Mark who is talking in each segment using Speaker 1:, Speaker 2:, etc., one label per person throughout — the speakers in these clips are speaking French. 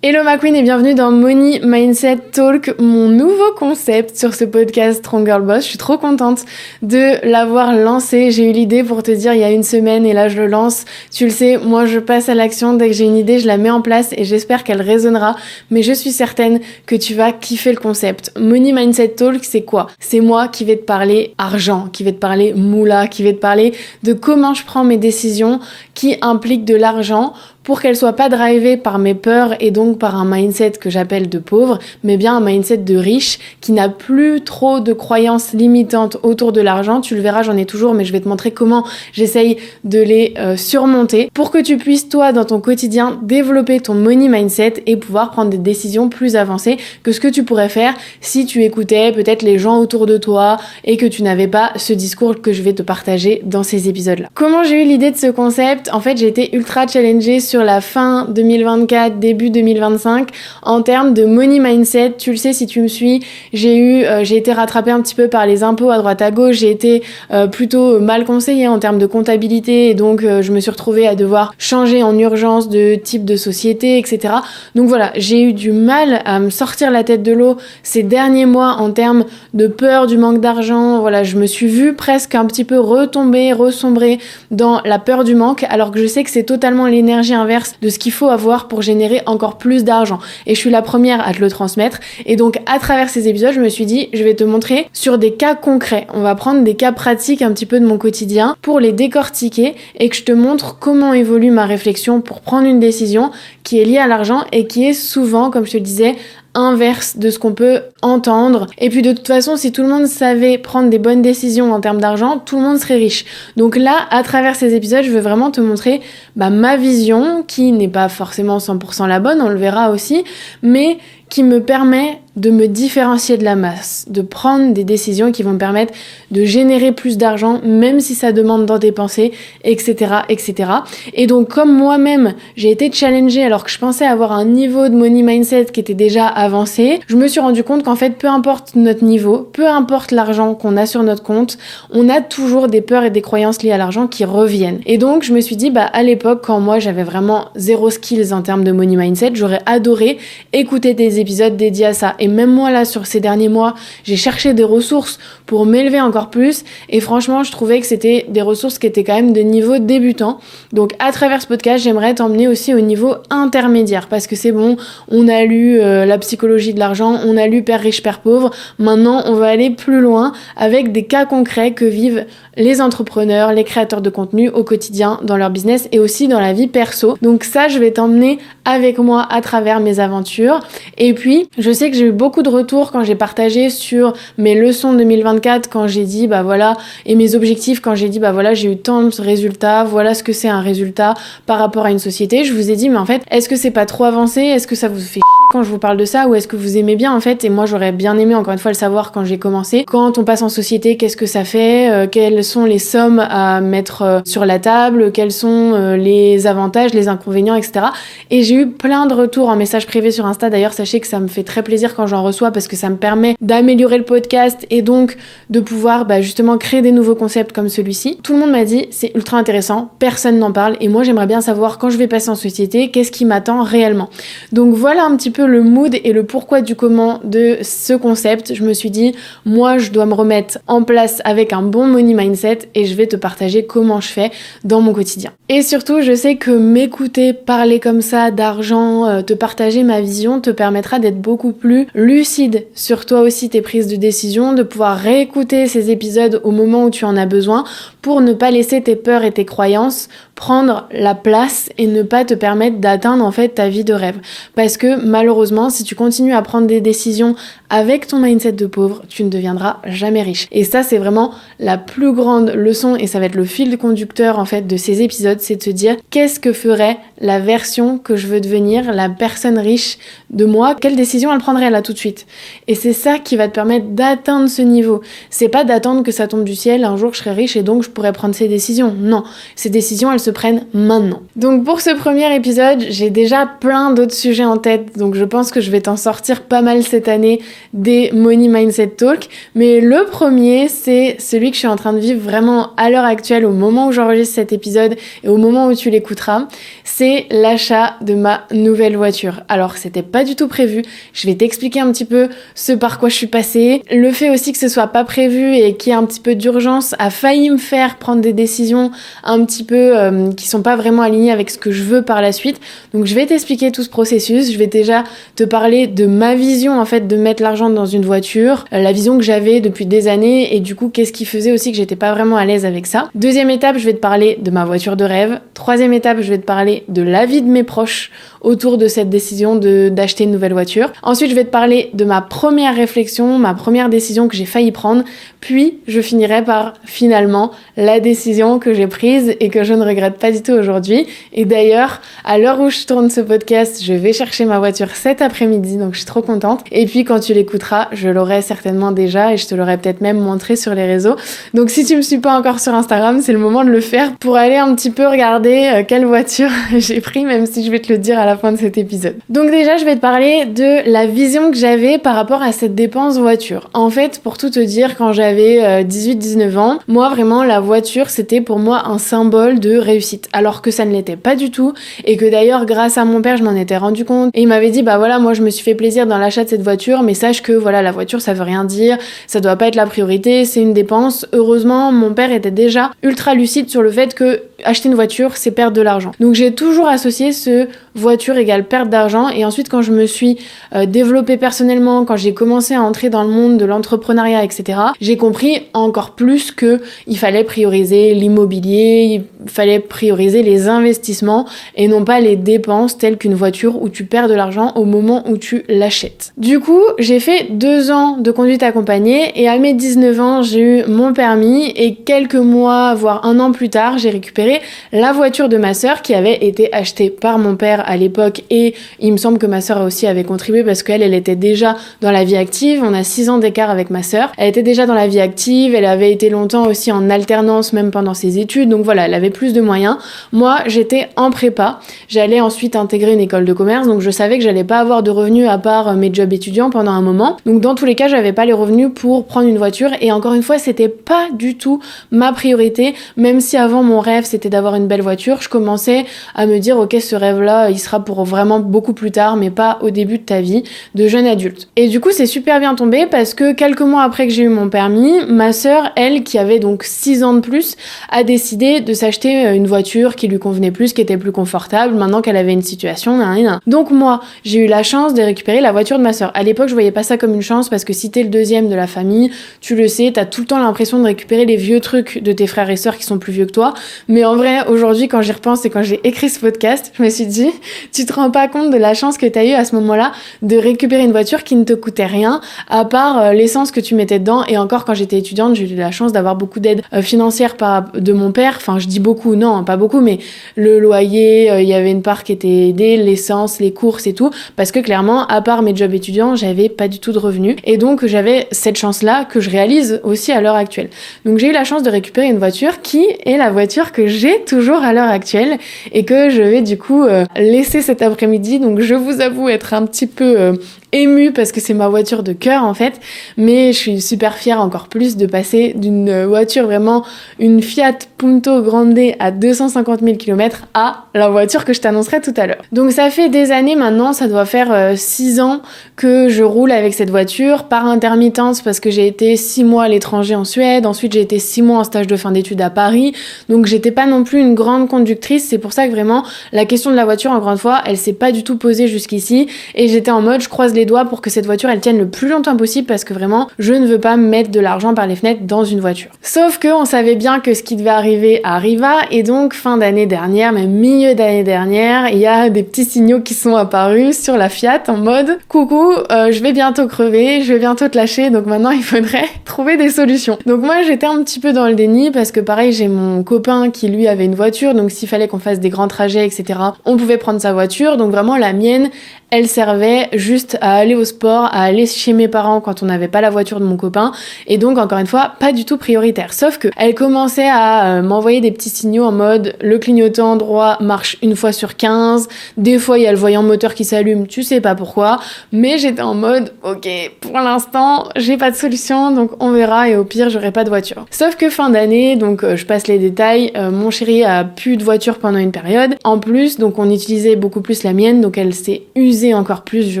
Speaker 1: Hello ma queen et bienvenue dans Money Mindset Talk, mon nouveau concept sur ce podcast Strong Girl Boss. Je suis trop contente de l'avoir lancé. J'ai eu l'idée pour te dire il y a une semaine et là je le lance. Tu le sais, moi je passe à l'action. Dès que j'ai une idée, je la mets en place et j'espère qu'elle résonnera. Mais je suis certaine que tu vas kiffer le concept. Money Mindset Talk, c'est quoi? C'est moi qui vais te parler argent, qui vais te parler moula, qui vais te parler de comment je prends mes décisions qui impliquent de l'argent pour qu'elles soient pas drivées par mes peurs et donc par un mindset que j'appelle de pauvre, mais bien un mindset de riche qui n'a plus trop de croyances limitantes autour de l'argent. Tu le verras, j'en ai toujours, mais je vais te montrer comment j'essaye de les surmonter pour que tu puisses, toi, dans ton quotidien, développer ton money mindset et pouvoir prendre des décisions plus avancées que ce que tu pourrais faire si tu écoutais peut-être les gens autour de toi et que tu n'avais pas ce discours que je vais te partager dans ces épisodes-là. Comment j'ai eu l'idée de ce concept? En fait, j'ai été ultra challengée sur la fin 2024, début 2025 en termes de money mindset. Tu le sais si tu me suis, j'ai été rattrapée un petit peu par les impôts à droite à gauche, j'ai été plutôt mal conseillée en termes de comptabilité et donc je me suis retrouvée à devoir changer en urgence de type de société, etc. Donc voilà, j'ai eu du mal à me sortir la tête de l'eau ces derniers mois en termes de peur du manque d'argent. Voilà, je me suis vue presque un petit peu ressombrer dans la peur du manque alors que je sais que c'est totalement l'énergie inverse de ce qu'il faut avoir pour générer encore plus d'argent. Et je suis la première à te le transmettre. Et donc, à travers ces épisodes, je me suis dit, je vais te montrer sur des cas concrets. On va prendre des cas pratiques un petit peu de mon quotidien pour les décortiquer et que je te montre comment évolue ma réflexion pour prendre une décision qui est liée à l'argent et qui est souvent, comme je te le disais, inverse de ce qu'on peut entendre. Et puis de toute façon, si tout le monde savait prendre des bonnes décisions en termes d'argent, tout le monde serait riche. Donc là, à travers ces épisodes, je veux vraiment te montrer ma vision, qui n'est pas forcément 100% la bonne, on le verra aussi, mais qui me permet de me différencier de la masse, de prendre des décisions qui vont me permettre de générer plus d'argent, même si ça demande d'en dépenser, etc., etc. Et donc, comme moi-même, j'ai été challengée alors que je pensais avoir un niveau de money mindset qui était déjà avancé, je me suis rendu compte qu'en fait, peu importe notre niveau, peu importe l'argent qu'on a sur notre compte, on a toujours des peurs et des croyances liées à l'argent qui reviennent. Et donc, je me suis dit, à l'époque, quand moi, j'avais vraiment zéro skills en termes de money mindset, j'aurais adoré écouter des épisodes dédiés à ça. Et même moi, là, sur ces derniers mois, j'ai cherché des ressources pour m'élever encore plus. Et franchement, je trouvais que c'était des ressources qui étaient quand même de niveau débutant. Donc, à travers ce podcast, j'aimerais t'emmener aussi au niveau intermédiaire. Parce que c'est bon, on a lu la psychologie de l'argent, on a lu Père riche, Père pauvre. Maintenant, on va aller plus loin avec des cas concrets que vivent les entrepreneurs, les créateurs de contenu au quotidien dans leur business et aussi dans la vie perso. Donc ça, je vais t'emmener avec moi à travers mes aventures. Et puis, je sais que j'ai eu beaucoup de retours quand j'ai partagé sur mes leçons 2024, quand j'ai dit, voilà, et mes objectifs, quand j'ai dit, voilà, j'ai eu tant de résultats, voilà ce que c'est un résultat par rapport à une société. Je vous ai dit, mais en fait, est-ce que c'est pas trop avancé? Est-ce que ça vous fait quand je vous parle de ça, ou est-ce que vous aimez bien en fait? Et moi j'aurais bien aimé encore une fois le savoir quand j'ai commencé. Quand on passe en société, qu'est-ce que ça fait? Quelles sont les sommes à mettre sur la table? Quels sont les avantages, les inconvénients, etc. Et j'ai eu plein de retours en message privé sur Insta. D'ailleurs, sachez que ça me fait très plaisir quand j'en reçois parce que ça me permet d'améliorer le podcast et donc de pouvoir justement créer des nouveaux concepts comme celui-ci. Tout le monde m'a dit c'est ultra intéressant, personne n'en parle et moi j'aimerais bien savoir quand je vais passer en société, qu'est-ce qui m'attend réellement. Donc voilà un petit peu le mood et le pourquoi du comment de ce concept. Je me suis dit, moi je dois me remettre en place avec un bon money mindset et je vais te partager comment je fais dans mon quotidien. Et surtout, je sais que m'écouter parler comme ça d'argent, te partager ma vision te permettra d'être beaucoup plus lucide sur toi aussi tes prises de décision, de pouvoir réécouter ces épisodes au moment où tu en as besoin pour ne pas laisser tes peurs et tes croyances prendre la place et ne pas te permettre d'atteindre en fait ta vie de rêve. Parce que malheureusement, si tu continues à prendre des décisions avec ton mindset de pauvre, tu ne deviendras jamais riche. Et ça, c'est vraiment la plus grande leçon et ça va être le fil conducteur en fait de ces épisodes, c'est de se dire qu'est-ce que ferait la version que je veux devenir, la personne riche de moi, quelle décision elle prendrait là tout de suite. Et c'est ça qui va te permettre d'atteindre ce niveau. C'est pas d'attendre que ça tombe du ciel, un jour je serai riche et donc je pourrais prendre ces décisions. Non, ces décisions, elles se se prenne maintenant. Donc pour ce premier épisode, j'ai déjà plein d'autres sujets en tête, donc je pense que je vais t'en sortir pas mal cette année des Money Mindset Talk, mais le premier, c'est celui que je suis en train de vivre vraiment à l'heure actuelle, au moment où j'enregistre cet épisode et au moment où tu l'écouteras, c'est l'achat de ma nouvelle voiture. Alors c'était pas du tout prévu, je vais t'expliquer un petit peu ce par quoi je suis passée. Le fait aussi que ce soit pas prévu et qu'il y ait un petit peu d'urgence a failli me faire prendre des décisions un petit peu qui sont pas vraiment alignées avec ce que je veux par la suite. Donc je vais t'expliquer tout ce processus, je vais déjà te parler de ma vision en fait de mettre l'argent dans une voiture, la vision que j'avais depuis des années et du coup qu'est-ce qui faisait aussi que j'étais pas vraiment à l'aise avec ça. Deuxième étape, je vais te parler de ma voiture de rêve. Troisième étape, je vais te parler de l'avis de mes proches autour de cette décision d'acheter une nouvelle voiture. Ensuite, je vais te parler de ma première réflexion, ma première décision que j'ai failli prendre. Puis, je finirai par, finalement, la décision que j'ai prise et que je ne regrette pas du tout aujourd'hui. Et d'ailleurs, à l'heure où je tourne ce podcast, je vais chercher ma voiture cet après-midi, donc je suis trop contente. Et puis, quand tu l'écouteras, je l'aurai certainement déjà et je te l'aurai peut-être même montré sur les réseaux. Donc, si tu me suis pas encore sur Instagram, c'est le moment de le faire pour aller un petit peu regarder quelle voiture j'ai pris, même si je vais te le dire à la fin de cet épisode. Donc déjà, je vais te parler de la vision que j'avais par rapport à cette dépense voiture. En fait, pour tout te dire, quand j'avais 18-19 ans, moi vraiment la voiture c'était pour moi un symbole de réussite, alors que ça ne l'était pas du tout et que d'ailleurs grâce à mon père je m'en étais rendu compte et il m'avait dit bah voilà moi je me suis fait plaisir dans l'achat de cette voiture mais sache que voilà la voiture ça veut rien dire, ça doit pas être la priorité, c'est une dépense. Heureusement mon père était déjà ultra lucide sur le fait que acheter une voiture c'est perdre de l'argent. Donc j'ai toujours associé ce voiture égale perte d'argent et ensuite quand je me suis développée personnellement, quand j'ai commencé à entrer dans le monde de l'entrepreneuriat etc, j'ai compris encore plus que il fallait prioriser l'immobilier, il fallait prioriser les investissements et non pas les dépenses telles qu'une voiture où tu perds de l'argent au moment où tu l'achètes. Du coup j'ai fait 2 ans de conduite accompagnée et à mes 19 ans j'ai eu mon permis et quelques mois voire 1 an plus tard j'ai récupéré la voiture de ma sœur qui avait été achetée par mon père à l'époque et il me semble que ma sœur aussi avait contribué parce qu'elle était déjà dans la vie active. On a 6 ans d'écart avec ma sœur. Elle était déjà dans la vie active, elle avait été longtemps aussi en alternance même pendant ses études, donc voilà, elle avait plus de moyens. Moi, j'étais en prépa, j'allais ensuite intégrer une école de commerce, donc je savais que j'allais pas avoir de revenus à part mes jobs étudiants pendant un moment. Donc dans tous les cas, j'avais pas les revenus pour prendre une voiture et encore une fois, c'était pas du tout ma priorité, même si avant mon rêve c'était d'avoir une belle voiture, je commençais à me dire ok, ce rêve-là, il sera pour vraiment beaucoup plus tard, mais pas au début de ta vie de jeune adulte. Et du coup, c'est super bien tombé parce que quelques mois après que j'ai eu mon permis, ma sœur, elle, qui avait donc 6 ans de plus, a décidé de s'acheter une voiture qui lui convenait plus, qui était plus confortable, maintenant qu'elle avait une situation, Donc moi, j'ai eu la chance de récupérer la voiture de ma sœur. À l'époque, je voyais pas ça comme une chance parce que si t'es le deuxième de la famille, tu le sais, t'as tout le temps l'impression de récupérer les vieux trucs de tes frères et sœurs qui sont plus vieux que toi. Mais en vrai, aujourd'hui, quand j'y repense et quand j'ai écrit ce podcast, je me suis dit, tu te rends pas compte de la chance que t'as eu à ce moment-là de récupérer une voiture qui ne te coûtait rien, à part l'essence que tu mettais dedans. Et encore, quand j'étais étudiante, j'ai eu la chance d'avoir beaucoup d'aide financière de mon père. Enfin, je dis beaucoup, non, pas beaucoup, mais le loyer, il y avait une part qui était aidée, l'essence, les courses et tout, parce que clairement, à part mes jobs étudiants, j'avais pas du tout de revenus. Et donc, j'avais cette chance-là que je réalise aussi à l'heure actuelle. Donc, j'ai eu la chance de récupérer une voiture qui est la voiture que j'ai toujours à l'heure actuelle et que je vais du coup laisser cet après-midi. Donc, je vous avoue être un petit peu émue parce que c'est ma voiture de cœur en fait, mais je suis super fière encore plus de passer d'une voiture vraiment une Fiat Punto Grande à 250 000 km à la voiture que je t'annoncerai tout à l'heure. Donc ça fait des années maintenant, ça doit faire 6 ans que je roule avec cette voiture par intermittence parce que j'ai été 6 mois à l'étranger en Suède, ensuite j'ai été 6 mois en stage de fin d'études à Paris, donc j'étais pas non plus une grande conductrice, c'est pour ça que vraiment la question de la voiture encore une fois, elle s'est pas du tout posée jusqu'ici et j'étais en mode je croise les doigts pour que cette voiture elle tienne le plus longtemps possible parce que vraiment je ne veux pas mettre de l'argent par les fenêtres dans une voiture. Sauf que on savait bien que ce qui devait arriver arriva et donc fin d'année dernière, même milieu d'année dernière, il y a des petits signaux qui sont apparus sur la Fiat en mode coucou, je vais bientôt crever, je vais bientôt te lâcher donc maintenant il faudrait trouver des solutions. Donc moi j'étais un petit peu dans le déni parce que pareil j'ai mon copain qui lui avait une voiture donc s'il fallait qu'on fasse des grands trajets etc. on pouvait prendre prendre sa voiture, donc vraiment la mienne, elle servait juste à aller au sport, à aller chez mes parents quand on n'avait pas la voiture de mon copain, et donc encore une fois, pas du tout prioritaire. Sauf que elle commençait à m'envoyer des petits signaux en mode le clignotant droit marche une fois sur 15, des fois il y a le voyant moteur qui s'allume, tu sais pas pourquoi, mais j'étais en mode ok, pour l'instant j'ai pas de solution, donc on verra et au pire j'aurai pas de voiture. Sauf que fin d'année, donc je passe les détails, mon chéri a plus de voiture pendant une période, en plus donc on utilisait beaucoup plus la mienne, donc elle s'est usée encore plus je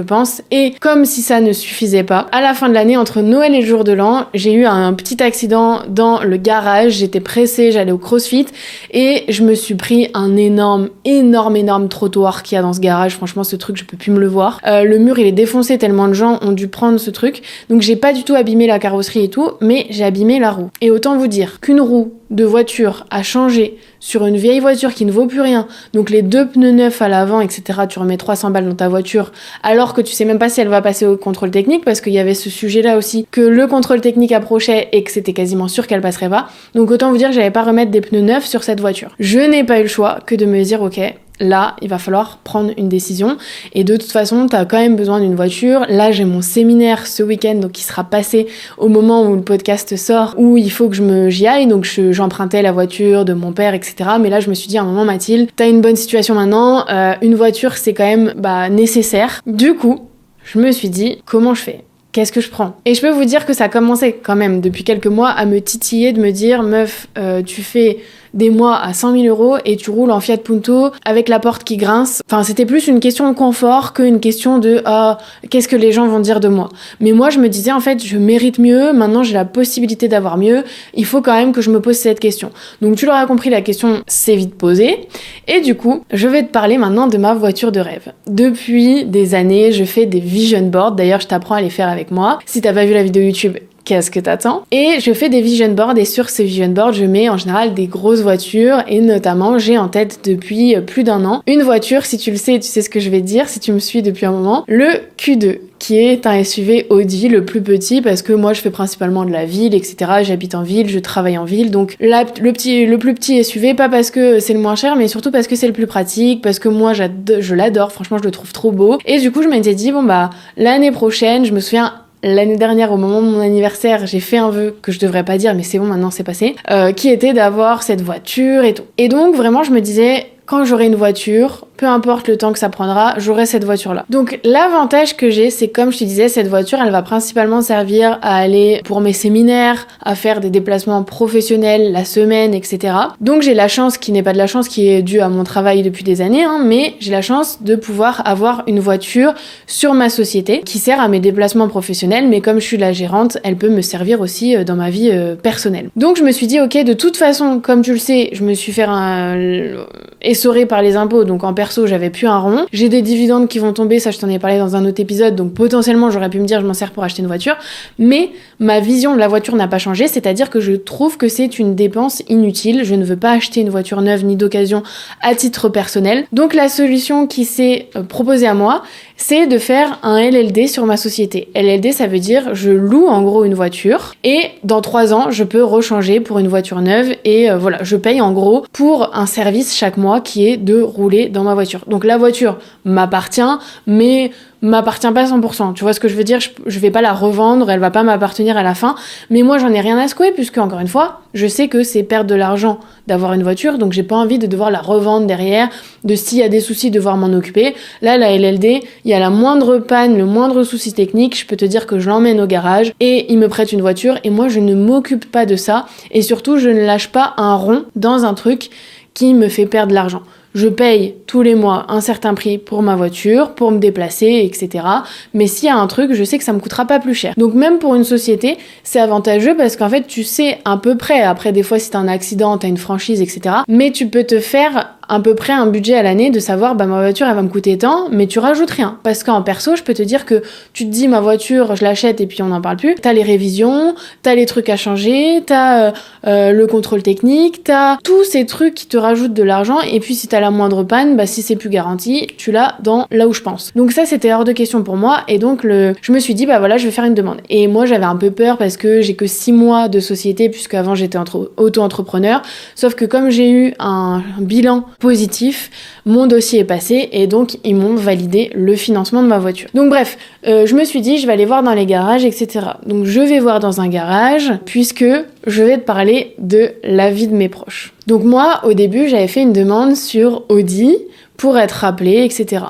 Speaker 1: pense, et comme si ça ne suffisait pas, à la fin de l'année, entre Noël et le jour de l'an, j'ai eu un petit accident dans le garage, j'étais pressée, j'allais au CrossFit et je me suis pris un énorme trottoir qu'il y a dans ce garage. Franchement ce truc je peux plus me le voir, le mur il est défoncé tellement de gens ont dû prendre ce truc, donc j'ai pas du tout abîmé la carrosserie et tout, mais j'ai abîmé la roue. Et autant vous dire qu'une roue de voiture à changer sur une vieille voiture qui ne vaut plus rien, donc les 2 pneus neufs à l'avant, etc., tu remets 300 balles dans ta voiture, alors que tu sais même pas si elle va passer au contrôle technique, parce qu'il y avait ce sujet-là aussi, que le contrôle technique approchait et que c'était quasiment sûr qu'elle passerait pas. Donc autant vous dire que j'allais pas remettre des pneus neufs sur cette voiture. Je n'ai pas eu le choix que de me dire ok, là, il va falloir prendre une décision. Et de toute façon, t'as quand même besoin d'une voiture. Là, j'ai mon séminaire ce week-end, donc qui sera passé au moment où le podcast sort, où il faut que j'y aille. Donc j'empruntais la voiture de mon père, etc. Mais là, je me suis dit à un moment, Mathilde, t'as une bonne situation maintenant. Une voiture, c'est quand même nécessaire. Du coup, je me suis dit, comment je fais ? Qu'est-ce que je prends ? Et je peux vous dire que ça a commencé quand même depuis quelques mois à me titiller, de me dire, meuf, tu fais des mois à 100 000 euros et tu roules en Fiat Punto avec la porte qui grince. Enfin, c'était plus une question de confort qu'une question de qu'est-ce que les gens vont dire de moi. Mais moi, je me disais, en fait, je mérite mieux, maintenant j'ai la possibilité d'avoir mieux, il faut quand même que je me pose cette question. Donc tu l'auras compris, la question s'est vite posée. Et du coup, je vais te parler maintenant de ma voiture de rêve. Depuis des années, je fais des vision boards. D'ailleurs, je t'apprends à les faire avec moi. Si t'as pas vu la vidéo YouTube, qu'est-ce que t'attends ? Et je fais des vision boards et sur ces vision boards, je mets en général des grosses voitures et notamment, j'ai en tête depuis plus d'1 an une voiture, si tu le sais, tu sais ce que je vais te dire, si tu me suis depuis un moment, le Q2, qui est un SUV Audi, le plus petit, parce que moi je fais principalement de la ville, etc. J'habite en ville, je travaille en ville, donc le plus petit SUV, pas parce que c'est le moins cher, mais surtout parce que c'est le plus pratique, parce que moi je l'adore, franchement je le trouve trop beau. Et du coup je m'étais dit, l'année prochaine, je me souviens, l'année dernière, au moment de mon anniversaire, j'ai fait un vœu que je devrais pas dire, mais c'est bon, maintenant c'est passé, qui était d'avoir cette voiture et tout. Et donc, vraiment, je me disais, quand j'aurai une voiture, peu importe le temps que ça prendra, j'aurai cette voiture-là. Donc l'avantage que j'ai, c'est comme je te disais, cette voiture, elle va principalement servir à aller pour mes séminaires, à faire des déplacements professionnels la semaine, etc. Donc j'ai la chance, qui n'est pas de la chance, qui est due à mon travail depuis des années, mais j'ai la chance de pouvoir avoir une voiture sur ma société qui sert à mes déplacements professionnels, mais comme je suis la gérante, elle peut me servir aussi dans ma vie personnelle. Donc je me suis dit, ok, de toute façon, comme tu le sais, je me suis fait essorée par les impôts, donc en perso j'avais plus un rond, j'ai des dividendes qui vont tomber, ça je t'en ai parlé dans un autre épisode, donc potentiellement j'aurais pu me dire je m'en sers pour acheter une voiture, mais ma vision de la voiture n'a pas changé, c'est-à-dire que je trouve que c'est une dépense inutile, je ne veux pas acheter une voiture neuve ni d'occasion à titre personnel, donc la solution qui s'est proposée à moi, c'est de faire un LLD sur ma société. LLD, ça veut dire je loue en gros une voiture et dans 3 ans, je peux rechanger pour une voiture neuve et voilà, je paye en gros pour un service chaque mois qui est de rouler dans ma voiture. Donc la voiture m'appartient, mais m'appartient pas à 100%. Tu vois ce que je veux dire ? Je vais pas la revendre, elle va pas m'appartenir à la fin, mais moi j'en ai rien à secouer puisque encore une fois, je sais que c'est perdre de l'argent d'avoir une voiture, donc j'ai pas envie de devoir la revendre derrière, de s'il y a des soucis devoir m'en occuper. Là, la LLD, il y a la moindre panne, le moindre souci technique, je peux te dire que je l'emmène au garage et il me prête une voiture et moi je ne m'occupe pas de ça et surtout je ne lâche pas un rond dans un truc qui me fait perdre de l'argent. Je paye tous les mois un certain prix pour ma voiture, pour me déplacer, etc. Mais s'il y a un truc, je sais que ça me coûtera pas plus cher. Donc même pour une société, c'est avantageux parce qu'en fait, tu sais à peu près, après des fois si t'as un accident, t'as une franchise, etc. Mais tu peux te faire à peu près un budget à l'année de savoir ma voiture elle va me coûter tant, mais tu rajoutes rien. Parce qu'en perso, je peux te dire que tu te dis ma voiture, je l'achète et puis on n'en parle plus. T'as les révisions, t'as les trucs à changer, t'as le contrôle technique, t'as tous ces trucs qui te rajoutent de l'argent et puis si t'as la moindre panne, si c'est plus garanti, tu l'as dans là où je pense. Donc ça c'était hors de question pour moi et donc je me suis dit voilà je vais faire une demande. Et moi j'avais un peu peur parce que j'ai que 6 mois de société puisque avant j'étais auto-entrepreneur, sauf que comme j'ai eu un bilan positif, mon dossier est passé et donc ils m'ont validé le financement de ma voiture. Donc bref, je me suis dit je vais aller voir dans les garages, etc. Donc je vais voir dans un garage puisque je vais te parler de l'avis de mes proches. Donc moi, au début, j'avais fait une demande sur Audi pour être rappelée, etc.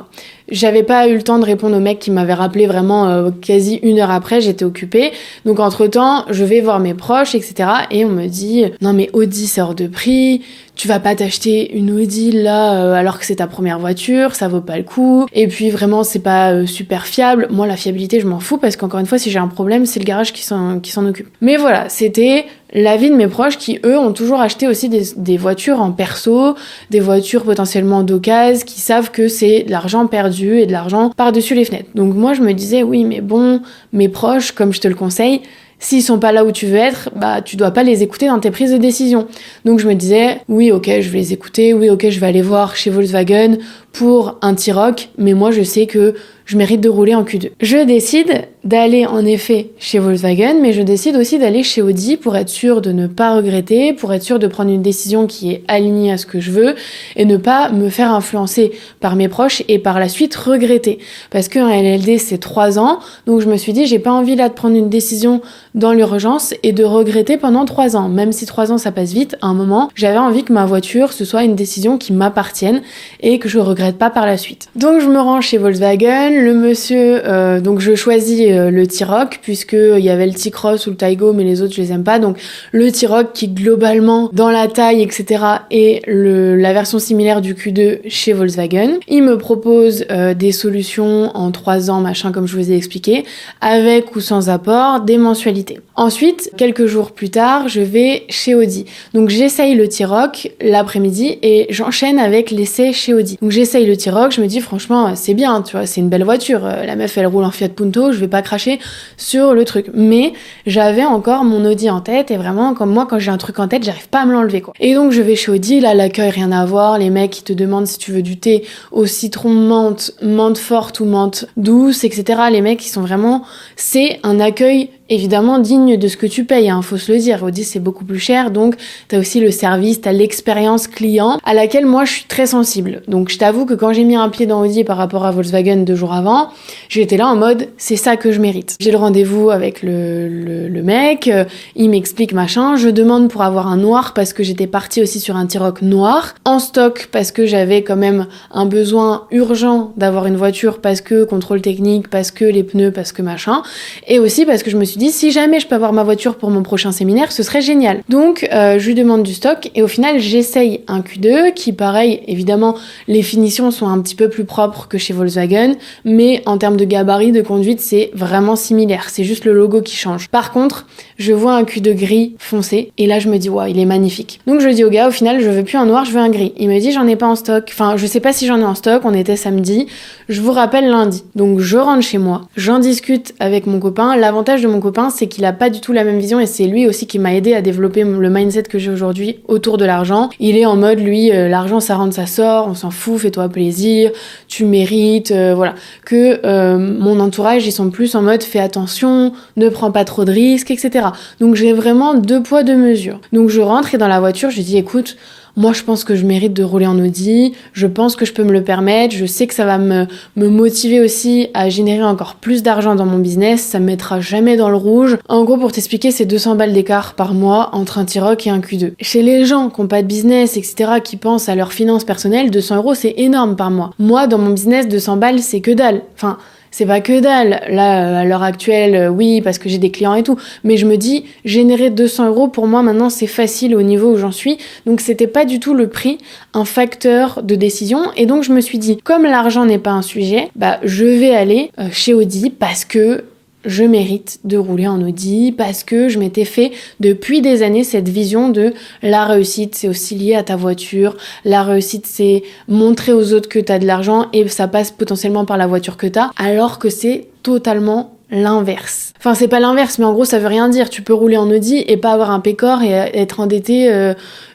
Speaker 1: J'avais pas eu le temps de répondre au mec qui m'avait rappelé vraiment quasi 1 heure après, j'étais occupée. Donc entre-temps, je vais voir mes proches, etc. Et on me dit « Non mais Audi c'est hors de prix, tu vas pas t'acheter une Audi là alors que c'est ta première voiture, ça vaut pas le coup. Et puis vraiment c'est pas super fiable. » Moi la fiabilité je m'en fous parce qu'encore une fois si j'ai un problème c'est le garage qui s'en occupe. Mais voilà, c'était l'avis de mes proches qui, eux, ont toujours acheté aussi des voitures en perso, des voitures potentiellement d'occasion, qui savent que c'est de l'argent perdu et de l'argent par-dessus les fenêtres. Donc moi, je me disais, oui, mais bon, mes proches, comme je te le conseille, s'ils sont pas là où tu veux être, bah tu dois pas les écouter dans tes prises de décision. Donc je me disais, oui, ok, je vais les écouter, oui, ok, je vais aller voir chez Volkswagen pour un T-Roc, mais moi je sais que je mérite de rouler en Q2. Je décide d'aller en effet chez Volkswagen, mais je décide aussi d'aller chez Audi pour être sûre de ne pas regretter, pour être sûre de prendre une décision qui est alignée à ce que je veux et ne pas me faire influencer par mes proches et par la suite regretter. Parce qu'un LLD c'est 3 ans, donc je me suis dit j'ai pas envie là de prendre une décision dans l'urgence et de regretter pendant 3 ans. Même si 3 ans ça passe vite, à un moment j'avais envie que ma voiture ce soit une décision qui m'appartienne et que je regrette pas par la suite. Donc je me rends chez Volkswagen, le monsieur, donc je choisis le T-Roc puisque il y avait le T-Cross ou le Taigo mais les autres je les aime pas, donc le T-Roc qui globalement dans la taille etc est la version similaire du Q2 chez Volkswagen. Il me propose des solutions en 3 ans machin comme je vous ai expliqué, avec ou sans apport, des mensualités. Ensuite, quelques jours plus tard, je vais chez Audi. Donc j'essaye le T-Roc l'après-midi et j'enchaîne avec l'essai chez Audi. Donc j'essaye le T-Roc, je me dis franchement c'est bien, tu vois, c'est une belle voiture. La meuf elle roule en Fiat Punto, je vais pas cracher sur le truc. Mais j'avais encore mon Audi en tête et vraiment comme moi quand j'ai un truc en tête, j'arrive pas à me l'enlever quoi. Et donc je vais chez Audi, là l'accueil rien à voir, les mecs ils te demandent si tu veux du thé au citron menthe, menthe forte ou menthe douce, etc. Les mecs ils sont vraiment, c'est un accueil évidemment digne de ce que tu payes, hein, faut se le dire. Audi c'est beaucoup plus cher, donc t'as aussi le service, t'as l'expérience client à laquelle moi je suis très sensible. Donc je t'avoue que quand j'ai mis un pied dans Audi par rapport à Volkswagen 2 jours avant, j'étais là en mode c'est ça que je mérite. J'ai le rendez-vous avec le mec, il m'explique machin, je demande pour avoir un noir parce que j'étais partie aussi sur un T-Roc noir, en stock parce que j'avais quand même un besoin urgent d'avoir une voiture parce que contrôle technique, parce que les pneus, parce que machin, et aussi parce que je me suis dit si jamais je peux avoir ma voiture pour mon prochain séminaire, ce serait génial. Donc je lui demande du stock et au final j'essaye un Q2 qui pareil, évidemment les finitions sont un petit peu plus propres que chez Volkswagen, mais en termes de gabarit de conduite c'est vraiment similaire, c'est juste le logo qui change. Par contre je vois un Q2 gris foncé et là je me dis waouh il est magnifique. Donc je dis au gars au final je veux plus un noir, je veux un gris. Il me dit j'en ai pas en stock, enfin je sais pas si j'en ai en stock, on était samedi, je vous rappelle lundi. Donc je rentre chez moi, j'en discute avec mon copain. L'avantage de mon copain c'est qu'il a pas du tout la même vision et c'est lui aussi qui m'a aidé à développer le mindset que j'ai aujourd'hui autour de l'argent. Il est en mode lui l'argent ça rentre ça sort, on s'en fout, fais-toi plaisir, tu mérites, voilà. Que mon entourage ils sont plus en mode fais attention, ne prends pas trop de risques, etc. Donc j'ai vraiment 2 poids 2 mesures. Donc je rentre et dans la voiture je lui dis écoute, moi je pense que je mérite de rouler en Audi, je pense que je peux me le permettre, je sais que ça va me motiver aussi à générer encore plus d'argent dans mon business, ça me mettra jamais dans le rouge. En gros pour t'expliquer c'est 200 balles d'écart par mois entre un T-Roc et un Q2. Chez les gens qui n'ont pas de business etc qui pensent à leurs finances personnelles, 200 € c'est énorme par mois. Moi dans mon business 200 balles c'est que dalle, enfin c'est pas que dalle, là à l'heure actuelle oui parce que j'ai des clients et tout, mais je me dis générer 200 € pour moi maintenant c'est facile au niveau où j'en suis, donc c'était pas du tout le prix un facteur de décision et donc je me suis dit comme l'argent n'est pas un sujet, bah je vais aller chez Audi parce que je mérite de rouler en Audi parce que je m'étais fait depuis des années cette vision de la réussite c'est aussi lié à ta voiture, la réussite c'est montrer aux autres que t'as de l'argent et ça passe potentiellement par la voiture que t'as alors que c'est totalement l'inverse. Enfin, c'est pas l'inverse, mais en gros, ça veut rien dire. Tu peux rouler en Audi et pas avoir un Pécor et être endetté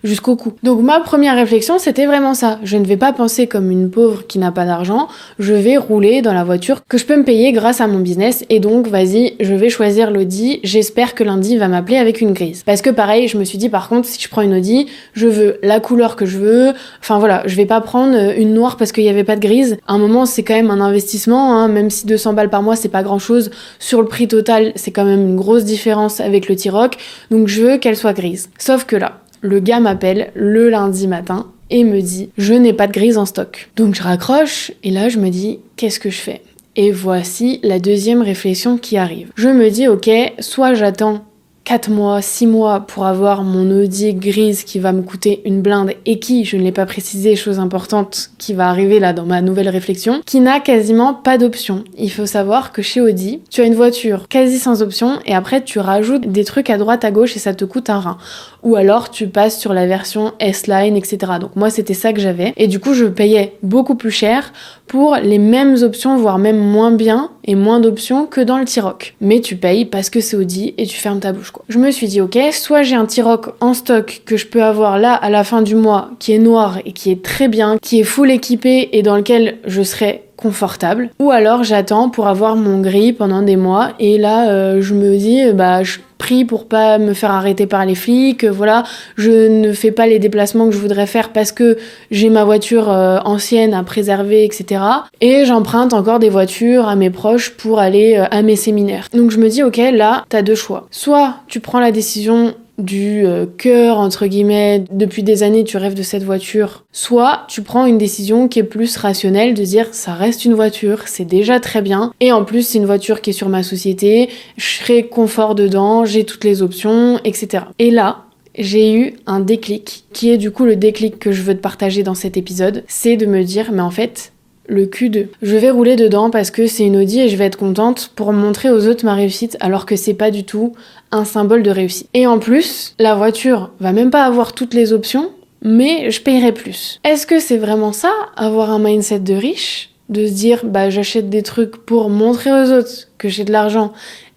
Speaker 1: jusqu'au cou. Donc ma première réflexion, c'était vraiment ça. Je ne vais pas penser comme une pauvre qui n'a pas d'argent. Je vais rouler dans la voiture que je peux me payer grâce à mon business. Et donc, vas-y, je vais choisir l'Audi. J'espère que lundi va m'appeler avec une grise. Parce que pareil, je me suis dit, par contre, si je prends une Audi, je veux la couleur que je veux. Enfin voilà, je vais pas prendre une noire parce qu'il y avait pas de grise. À un moment, c'est quand même un investissement, hein, même si 200 balles par mois, c'est pas grand chose. Sur le prix total, c'est quand même une grosse différence avec le T-Roc. Donc je veux qu'elle soit grise. Sauf que là, le gars m'appelle le lundi matin et me dit « Je n'ai pas de grise en stock ». Donc je raccroche et là je me dis « Qu'est-ce que je fais ?» Et voici la deuxième réflexion qui arrive. Je me dis « Ok, soit j'attends 4 mois, 6 mois pour avoir mon Audi grise qui va me coûter une blinde et qui, je ne l'ai pas précisé, chose importante qui va arriver là dans ma nouvelle réflexion, qui n'a quasiment pas d'option. Il faut savoir que chez Audi, tu as une voiture quasi sans option et après tu rajoutes des trucs à droite à gauche et ça te coûte un rein. Ou alors tu passes sur la version S-Line, etc. Donc moi c'était ça que j'avais et du coup je payais beaucoup plus cher pour les mêmes options, voire même moins bien et moins d'options que dans le T-Roc. Mais tu payes parce que c'est Audi et tu fermes ta bouche quoi. Je me suis dit ok, soit j'ai un T-Roc en stock que je peux avoir là à la fin du mois qui est noir et qui est très bien, qui est full équipé et dans lequel je serai confortable, ou alors j'attends pour avoir mon gris pendant des mois et là je me dis je prie pour pas me faire arrêter par les flics, voilà, je ne fais pas les déplacements que je voudrais faire parce que j'ai ma voiture ancienne à préserver, etc. Et j'emprunte encore des voitures à mes proches pour aller à mes séminaires. Donc je me dis ok, là t'as deux choix, soit tu prends la décision du cœur, entre guillemets, depuis des années tu rêves de cette voiture, soit tu prends une décision qui est plus rationnelle de dire ça reste une voiture, c'est déjà très bien, et en plus c'est une voiture qui est sur ma société, je serai confort dedans, j'ai toutes les options, etc. Et là, j'ai eu un déclic, qui est du coup le déclic que je veux te partager dans cet épisode, c'est de me dire mais en fait, le Q2. Je vais rouler dedans parce que c'est une Audi et je vais être contente pour montrer aux autres ma réussite alors que c'est pas du tout un symbole de réussite. Et en plus, la voiture va même pas avoir toutes les options, mais je payerai plus. Est-ce que c'est vraiment ça, avoir un mindset de riche? De se dire, j'achète des trucs pour montrer aux autres que j'ai de l'argent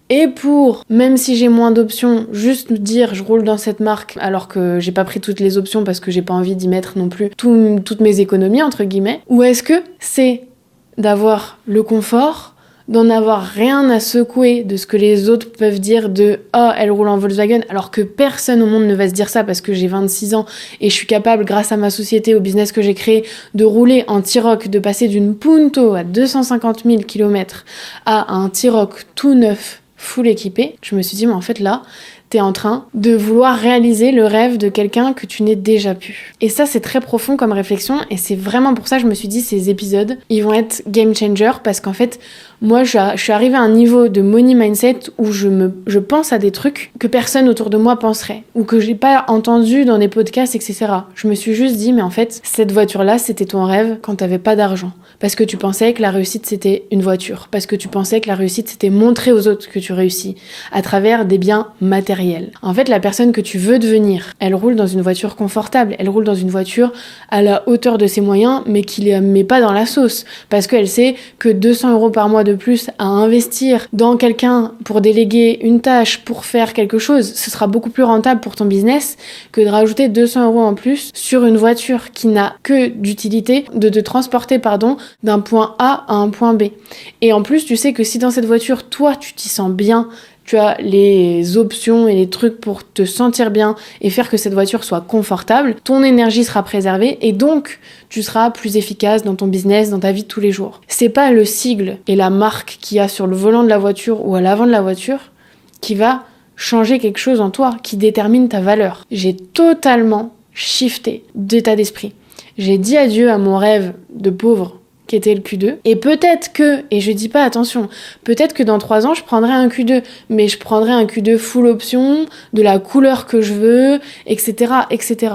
Speaker 1: et pour, même si j'ai moins d'options, juste me dire je roule dans cette marque alors que j'ai pas pris toutes les options parce que j'ai pas envie d'y mettre non plus toutes mes économies entre guillemets, ou est-ce que c'est d'avoir le confort, d'en avoir rien à secouer de ce que les autres peuvent dire de « Oh, elle roule en Volkswagen » alors que personne au monde ne va se dire ça parce que j'ai 26 ans et je suis capable, grâce à ma société, au business que j'ai créé, de rouler en T-Roc, de passer d'une Punto à 250 000 km à un T-Roc tout neuf, full équipé. Je me suis dit, mais en fait là, t'es en train de vouloir réaliser le rêve de quelqu'un que tu n'es déjà plus. Et ça, c'est très profond comme réflexion et c'est vraiment pour ça que je me suis dit, ces épisodes, ils vont être game changer parce qu'en fait, moi, je suis arrivée à un niveau de money mindset où je pense à des trucs que personne autour de moi penserait ou que j'ai pas entendu dans des podcasts, etc. Je me suis juste dit, mais en fait, cette voiture-là, c'était ton rêve quand t'avais pas d'argent. Parce que tu pensais que la réussite, c'était une voiture. Parce que tu pensais que la réussite, c'était montrer aux autres que tu réussis à travers des biens matériels. En fait, la personne que tu veux devenir, elle roule dans une voiture confortable. Elle roule dans une voiture à la hauteur de ses moyens, mais qui les met pas dans la sauce. Parce qu'elle sait que 200 € par mois de plus à investir dans quelqu'un pour déléguer une tâche, pour faire quelque chose, ce sera beaucoup plus rentable pour ton business que de rajouter 200 € en plus sur une voiture qui n'a que d'utilité de te transporter, d'un point A à un point B. Et en plus, tu sais que si dans cette voiture, toi, tu t'y sens bien, tu as les options et les trucs pour te sentir bien et faire que cette voiture soit confortable, ton énergie sera préservée et donc tu seras plus efficace dans ton business, dans ta vie de tous les jours. C'est pas le sigle et la marque qu'il y a sur le volant de la voiture ou à l'avant de la voiture qui va changer quelque chose en toi, qui détermine ta valeur. J'ai totalement shifté d'état d'esprit. J'ai dit adieu à mon rêve de pauvre qui était le Q2. Et peut-être que, et je dis pas attention, peut-être que dans 3 ans, je prendrai un Q2, mais je prendrai un Q2 full option, de la couleur que je veux, etc., etc.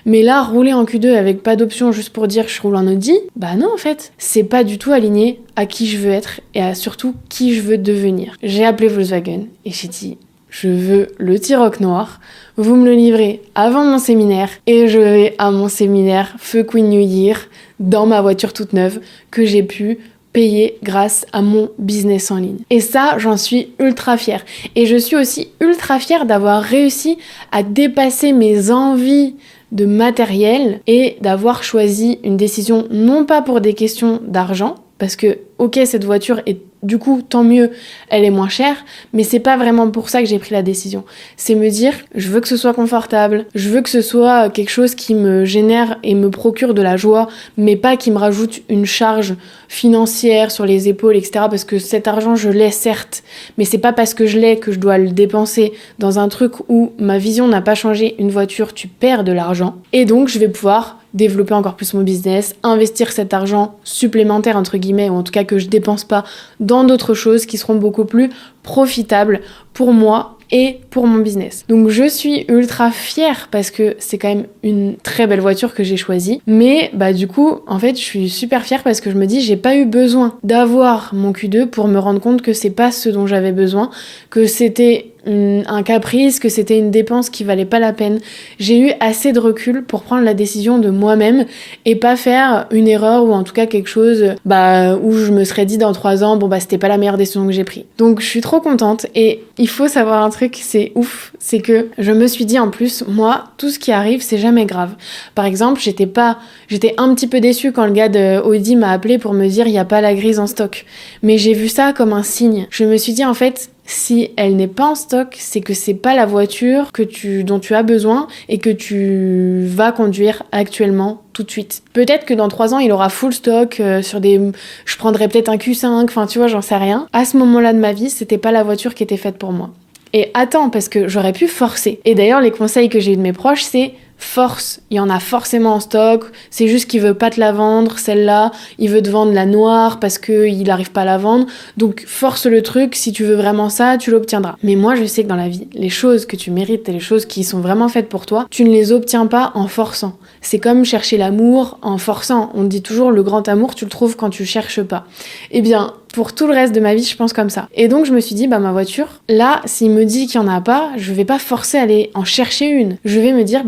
Speaker 1: Mais là, rouler en Q2 avec pas d'option juste pour dire que je roule en Audi, non, en fait, c'est pas du tout aligné à qui je veux être et à surtout qui je veux devenir. J'ai appelé Volkswagen et j'ai dit, je veux le T-Roc noir, vous me le livrez avant mon séminaire et je vais à mon séminaire Feu Queen New Year dans ma voiture toute neuve que j'ai pu payé grâce à mon business en ligne. Et ça, j'en suis ultra fière. Et je suis aussi ultra fière d'avoir réussi à dépasser mes envies de matériel et d'avoir choisi une décision non pas pour des questions d'argent, parce que ok, cette voiture est du coup tant mieux, elle est moins chère, mais c'est pas vraiment pour ça que j'ai pris la décision. C'est me dire, je veux que ce soit confortable, je veux que ce soit quelque chose qui me génère et me procure de la joie, mais pas qui me rajoute une charge financière sur les épaules, etc. Parce que cet argent, je l'ai certes, mais c'est pas parce que je l'ai que je dois le dépenser dans un truc où ma vision n'a pas changé. Une voiture, tu perds de l'argent. Et donc, je vais pouvoir développer encore plus mon business, investir cet argent supplémentaire entre guillemets, ou en tout cas que je dépense pas dans d'autres choses qui seront beaucoup plus profitables pour moi et pour mon business. Donc je suis ultra fière parce que c'est quand même une très belle voiture que j'ai choisie, mais du coup en fait je suis super fière parce que je me dis j'ai pas eu besoin d'avoir mon Q2 pour me rendre compte que c'est pas ce dont j'avais besoin, que c'était un caprice, que c'était une dépense qui valait pas la peine. J'ai eu assez de recul pour prendre la décision de moi-même et pas faire une erreur ou en tout cas quelque chose où je me serais dit dans 3 ans c'était pas la meilleure décision que j'ai prise. Donc je suis trop contente et il faut savoir un truc, c'est ouf, c'est que je me suis dit en plus, moi, tout ce qui arrive, c'est jamais grave. Par exemple, j'étais un petit peu déçue quand le gars de Audi m'a appelé pour me dire il y a pas la grise en stock. Mais j'ai vu ça comme un signe. Je me suis dit en fait, si elle n'est pas en stock, c'est que c'est pas la voiture dont tu as besoin et que tu vas conduire actuellement tout de suite. Peut-être que dans 3 ans, il aura full stock je prendrai peut-être un Q5, enfin tu vois, j'en sais rien. À ce moment-là de ma vie, c'était pas la voiture qui était faite pour moi. Et attends, parce que j'aurais pu forcer. Et d'ailleurs, les conseils que j'ai eu de mes proches, c'est force, il y en a forcément en stock, c'est juste qu'il veut pas te la vendre, celle-là, il veut te vendre la noire parce qu'il arrive pas à la vendre, donc force le truc, si tu veux vraiment ça, tu l'obtiendras. Mais moi, je sais que dans la vie, les choses que tu mérites et les choses qui sont vraiment faites pour toi, tu ne les obtiens pas en forçant. C'est comme chercher l'amour en forçant. On dit toujours le grand amour, tu le trouves quand tu cherches pas. Eh bien, pour tout le reste de ma vie, je pense comme ça. Et donc, je me suis dit, ma voiture, là, s'il me dit qu'il y en a pas, je vais pas forcer à aller en chercher une. Je vais me dire,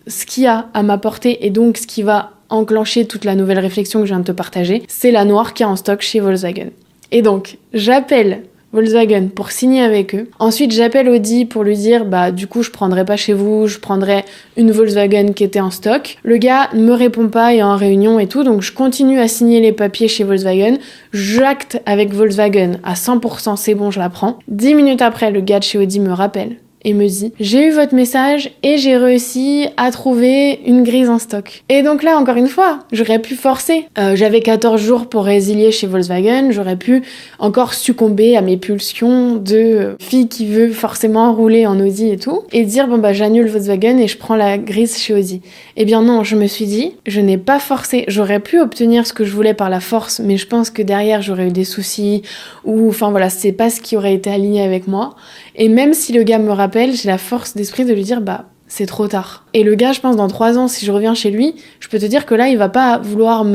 Speaker 1: ce qu'il y a à ma portée et donc ce qui va enclencher toute la nouvelle réflexion que je viens de te partager, c'est la noire qui est en stock chez Volkswagen. Et donc, j'appelle Volkswagen pour signer avec eux. Ensuite, j'appelle Audi pour lui dire du coup, je prendrai pas chez vous, je prendrai une Volkswagen qui était en stock. Le gars ne me répond pas et est en réunion et tout, donc je continue à signer les papiers chez Volkswagen. J'acte avec Volkswagen à 100%, c'est bon, je la prends. 10 minutes après, le gars de chez Audi me rappelle et me dit « J'ai eu votre message et j'ai réussi à trouver une grise en stock. » Et donc là, encore une fois, j'aurais pu forcer. J'avais 14 jours pour résilier chez Volkswagen, j'aurais pu encore succomber à mes pulsions de fille qui veut forcément rouler en Audi et tout, et dire « Bon j'annule Volkswagen et je prends la grise chez Audi. » Eh bien non, je me suis dit, je n'ai pas forcé. J'aurais pu obtenir ce que je voulais par la force, mais je pense que derrière, j'aurais eu des soucis, ou enfin voilà, c'est pas ce qui aurait été aligné avec moi. Et même si le gars me rappelle, j'ai la force d'esprit de lui dire c'est trop tard. Et le gars, je pense, dans 3 ans, si je reviens chez lui, je peux te dire que là, il va pas vouloir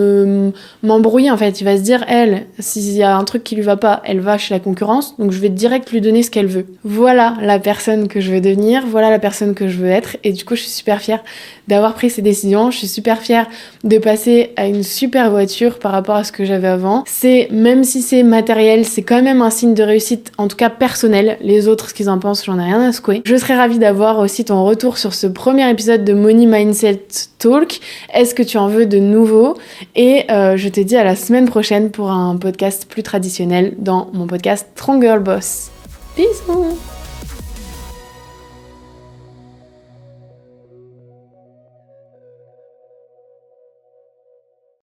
Speaker 1: m'embrouiller, en fait. Il va se dire, elle, s'il y a un truc qui lui va pas, elle va chez la concurrence, donc je vais direct lui donner ce qu'elle veut. Voilà la personne que je veux devenir, voilà la personne que je veux être, et du coup, je suis super fière d'avoir pris ces décisions, je suis super fière de passer à une super voiture par rapport à ce que j'avais avant. Même si c'est matériel, c'est quand même un signe de réussite, en tout cas personnel. Les autres, ce qu'ils en pensent, j'en ai rien à secouer. Je serais ravie d'avoir aussi ton retour sur ce premier épisode de Money Mindset Talk. Est-ce que tu en veux de nouveau? Et je te dis à la semaine prochaine pour un podcast plus traditionnel dans mon podcast Strong Girl Boss. Bisous!